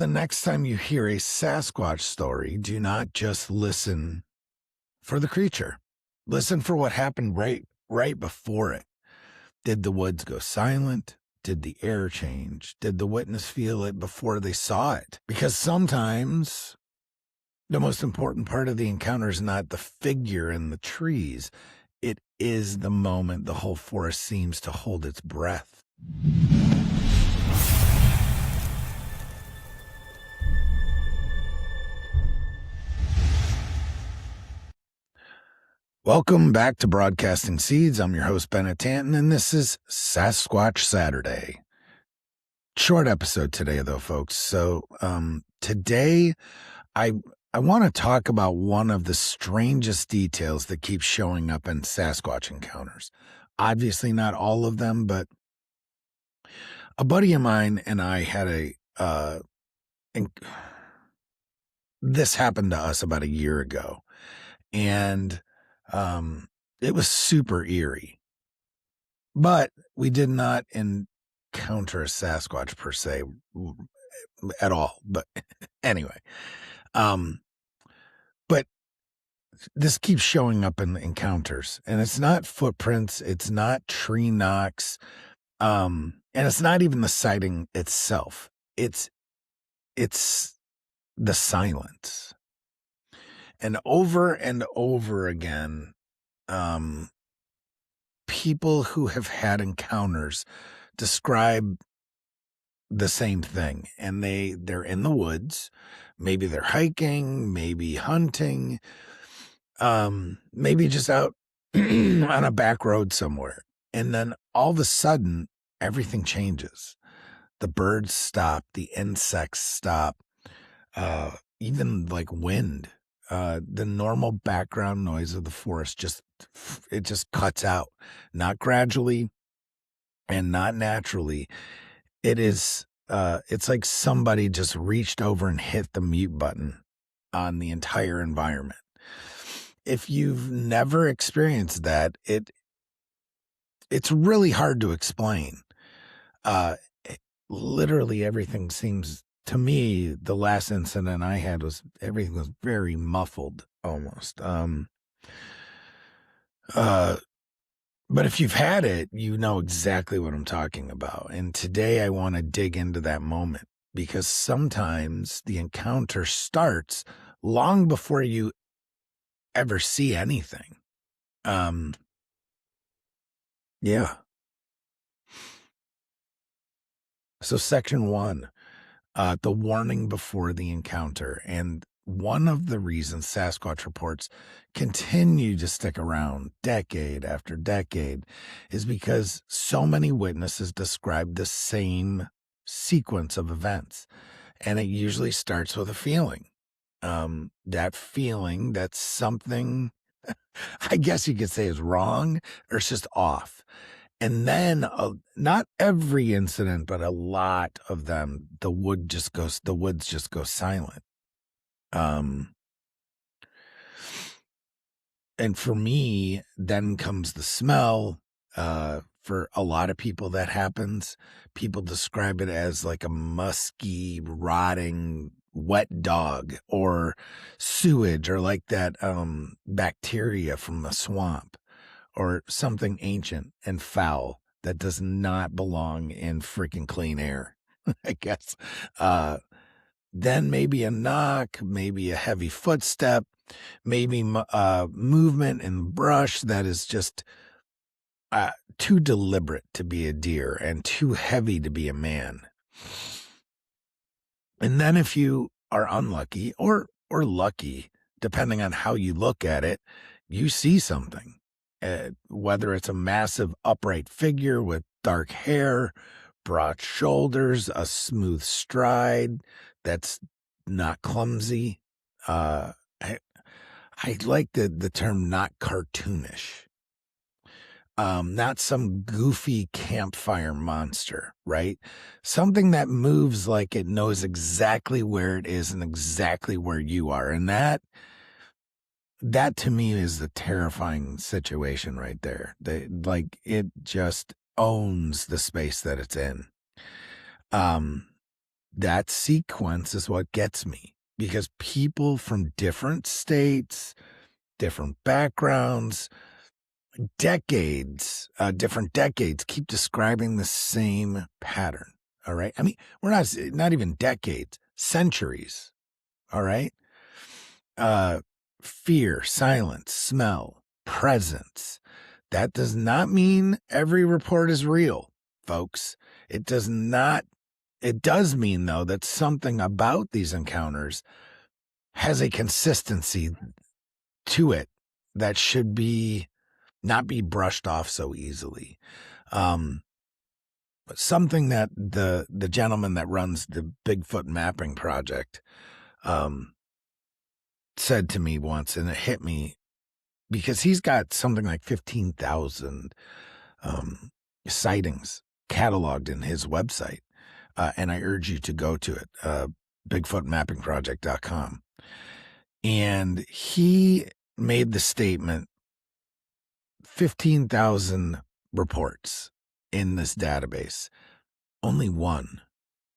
The next time you hear a Sasquatch story, do not just listen for the creature. Listen for what happened right before it. Did the woods go silent? Did the air change? Did the witness feel it before they saw it? Because sometimes the most important part of the encounter is not the figure in the trees. It is the moment the whole forest seems to hold its breath. Welcome back to Broadcasting Seeds. I'm your host, Bennett Tanton, and this is Sasquatch Saturday. Short episode today, though, folks. So today I want to talk about one of the strangest details that keeps showing up in Sasquatch encounters. Obviously not all of them, but a buddy of mine and I had this happened to us about a year ago, and it was super eerie, but we did not encounter a Sasquatch per se at all. But anyway, but this keeps showing up in the encounters, and it's not footprints. It's not tree knocks. And it's not even the sighting itself. It's the silence. And over again, people who have had encounters describe the same thing. And they're in the woods. Maybe they're hiking, maybe hunting, maybe just out on a back road somewhere. And then all of a sudden, everything changes. The birds stop, the insects stop, even like wind. The normal background noise of the forest just cuts out, not gradually and not naturally. It's like somebody just reached over and hit the mute button on the entire environment. If you've never experienced that, it's really hard to explain. Literally everything seems, to me, the last incident I had everything was very muffled almost. But if you've had it, you know exactly what I'm talking about. And today I want to dig into that moment, because sometimes the encounter starts long before you ever see anything. Yeah. So section 1, the warning before the encounter. And one of the reasons Sasquatch reports continue to stick around decade after decade is because so many witnesses describe the same sequence of events. And it usually starts with a feeling. That feeling that something, I guess you could say, is wrong or it's just off. And then not every incident, but a lot of them, the woods just go silent. And for me, then comes the smell. For a lot of people that happens. People describe it as like a musky, rotting, wet dog or sewage, or like that bacteria from the swamp, or something ancient and foul that does not belong in freaking clean air, I guess. Then maybe a knock, maybe a heavy footstep, maybe movement in brush that is just too deliberate to be a deer and too heavy to be a man. And then if you are unlucky or lucky, depending on how you look at it, you see something. Whether it's a massive upright figure with dark hair, broad shoulders, a smooth stride that's not clumsy. I like the term not cartoonish. Not some goofy campfire monster, right? Something that moves like it knows exactly where it is and exactly where you are. And that to me is the terrifying situation right there. It just owns the space that it's in. That sequence is what gets me, because people from different states, different backgrounds, different decades keep describing the same pattern. All right. I mean, we're not even decades, centuries. All right. Uh, Fear, silence, smell, presence. That does not mean every report is real, folks. It does not. It does mean, though, that something about these encounters has a consistency to it that should not be brushed off so easily. But something that the gentleman that runs the Bigfoot mapping project said to me once, and it hit me, because he's got something like 15,000 sightings cataloged in his website. And I urge you to go to it, bigfootmappingproject.com. And he made the statement, 15,000 reports in this database. Only one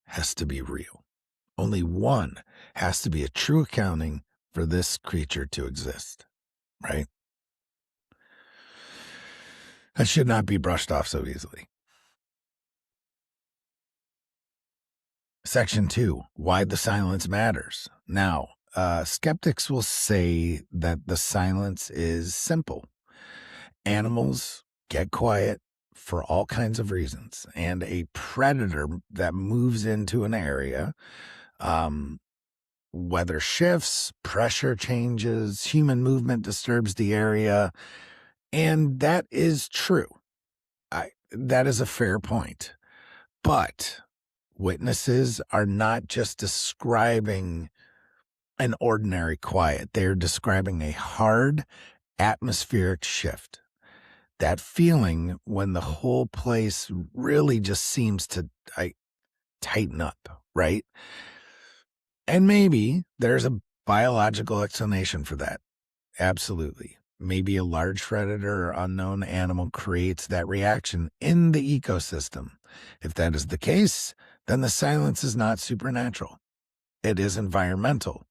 has to be real. Only one has to be a true accounting for this creature to exist, right? That should not be brushed off so easily. Section 2, why the silence matters. Now, skeptics will say that the silence is simple. Animals get quiet for all kinds of reasons, and a predator that moves into an area, weather shifts, pressure changes, human movement disturbs the area, and that is true. That is a fair point. But witnesses are not just describing an ordinary quiet. They're describing a hard atmospheric shift. That feeling when the whole place really just seems to tighten up, right? And maybe there's a biological explanation for that. Absolutely. Maybe a large predator or unknown animal creates that reaction in the ecosystem. If that is the case, then the silence is not supernatural. It is environmental.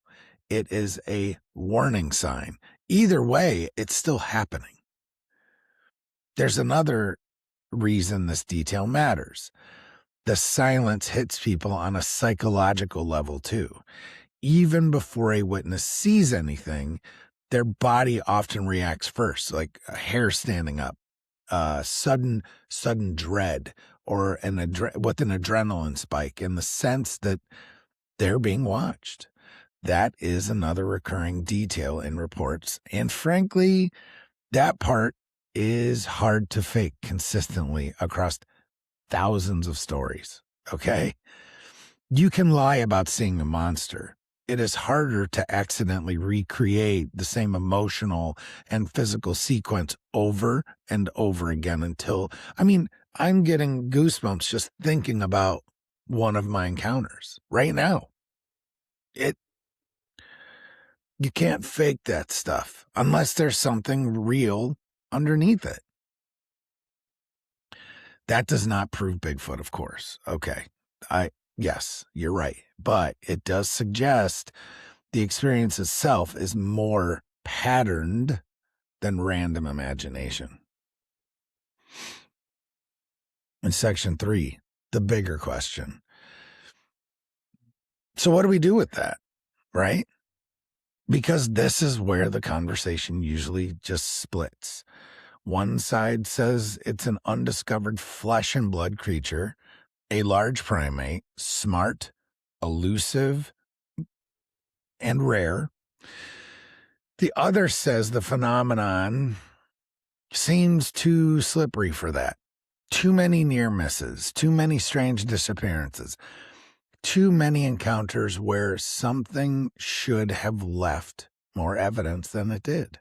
It is a warning sign. Either way, it's still happening. There's another reason this detail matters. The silence hits people on a psychological level too. Even before a witness sees anything, their body often reacts first, like a hair standing up, sudden dread, or with an adrenaline spike, in the sense that they're being watched. That is another recurring detail in reports. And frankly, that part is hard to fake consistently across thousands of stories. Okay? You can lie about seeing a monster. It is harder to accidentally recreate the same emotional and physical sequence over and over again until, I'm getting goosebumps just thinking about one of my encounters right now. You can't fake that stuff unless there's something real underneath it. That does not prove Bigfoot, of course. Okay. Yes, you're right. But it does suggest the experience itself is more patterned than random imagination. In section 3, the bigger question. So what do we do with that, right? Because this is where the conversation usually just splits. One side says it's an undiscovered flesh and blood creature, a large primate, smart, elusive, and rare. The other says the phenomenon seems too slippery for that. Too many near misses, too many strange disappearances, too many encounters where something should have left more evidence than it did.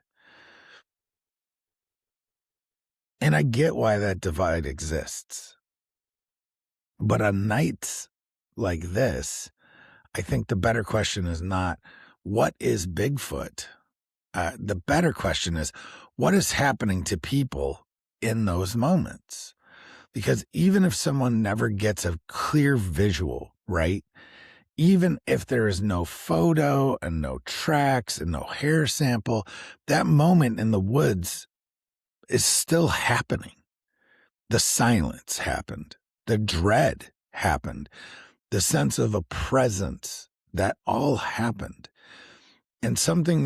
And I get why that divide exists. But on nights like this, I think the better question is not, what is Bigfoot? The better question is, what is happening to people in those moments? Because even if someone never gets a clear visual, right, Even if there is no photo and no tracks and no hair sample, that moment in the woods is still happening. The silence happened. The dread happened. The sense of a presence, that all happened. And sometimes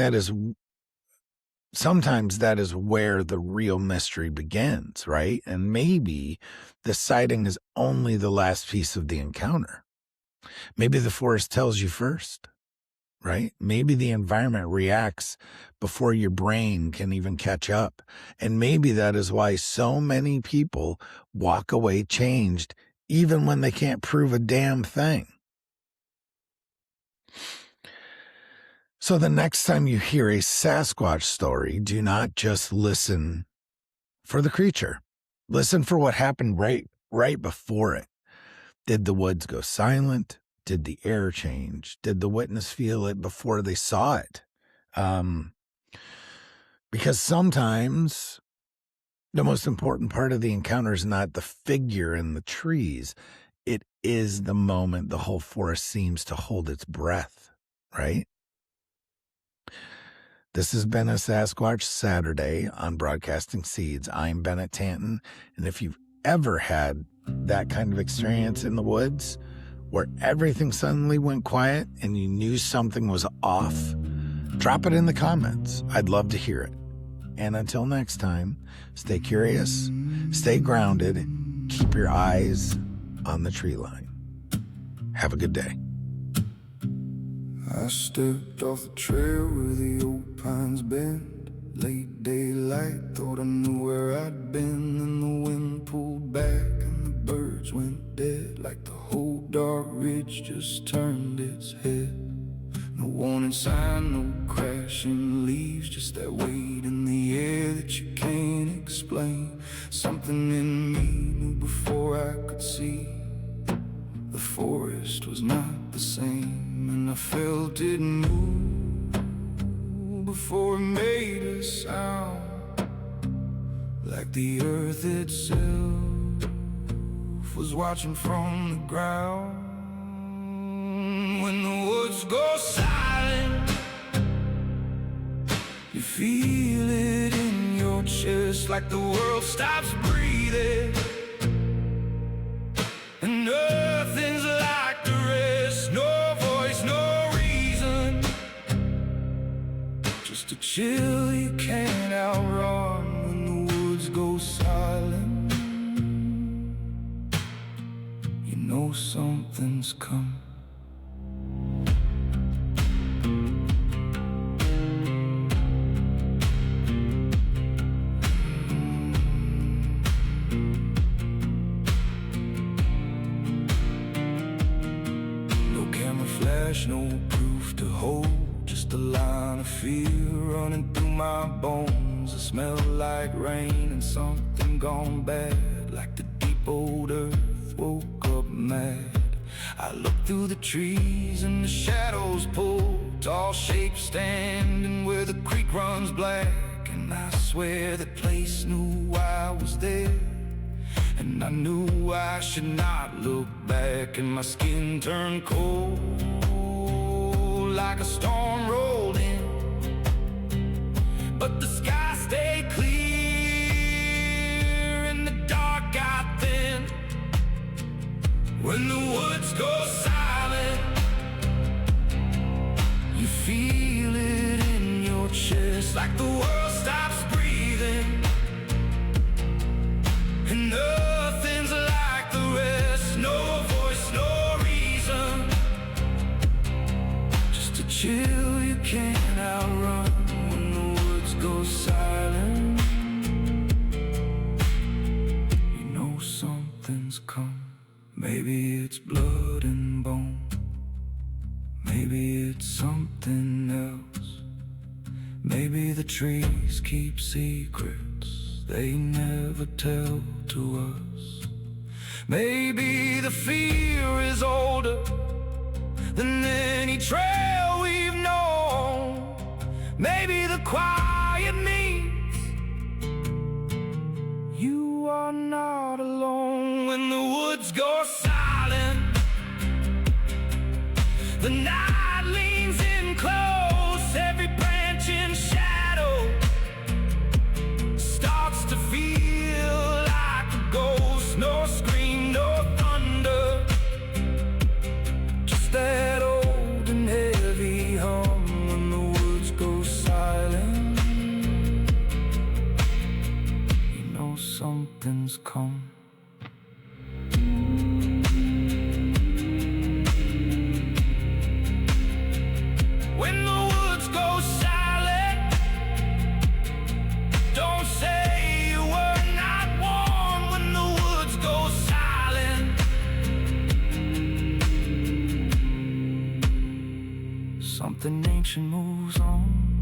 that is where the real mystery begins, right? And maybe the sighting is only the last piece of the encounter. Maybe the forest tells you first, right? Maybe the environment reacts before your brain can even catch up. And maybe that is why so many people walk away changed, even when they can't prove a damn thing. So the next time you hear a Sasquatch story, do not just listen for the creature. Listen for what happened right before it. Did the woods go silent? Did the air change? Did the witness feel it before they saw it? Because sometimes the most important part of the encounter is not the figure in the trees. It is the moment the whole forest seems to hold its breath, right? This has been a Sasquatch Saturday on Broadcasting Seeds. I'm Bennett Tanton, and if you've ever had that kind of experience in the woods where everything suddenly went quiet and you knew something was off, drop it in the comments. I'd love to hear it. And until next time, stay curious, stay grounded, keep your eyes on the tree line. Have a good day. I stepped off the trail where the old pines bend. Late daylight, thought I knew where I'd been. Then the wind pulled back and the birds went dead. Like the whole dark ridge just turned its head. No warning sign, no crashing leaves, just that weight in the air that you can't explain. Something in me knew before I could see the forest was not the same. And I felt it move before it made a sound, like the earth itself was watching from the ground. When the woods go silent, you feel it in your chest, like the world stops breathing, and nothing's like the rest. No voice, no reason, just a chill you can't outrun. When the woods go silent, you know something's coming. No proof to hold, just a line of fear running through my bones. I smell like rain and something gone bad, like the deep old earth woke up mad. I look through the trees and the shadows pull, tall shapes standing where the creek runs black. And I swear that place knew I was there, and I knew I should not look back. And my skin turned cold like a storm rolled in, but the sky stayed clear and the dark got thin. When the woods go silent, you feel it in your chest, like the world stops breathing, and nothing's like the rest. No voice, no reason, chill you can't outrun. When the woods go silent, you know something's come. Maybe it's blood and bone, maybe it's something else. Maybe the trees keep secrets they never tell to us. Maybe the fear is older than any trail we've known. Maybe the quiet means you are not alone. When the woods go silent, The night leans in close, every branch in shadow starts to feel like a ghost. No scream, no thunder, just that old and heavy hum when the woods go silent. You know something's come. When the woods go silent, don't say you were not warned. When the woods go silent, something ancient moves on.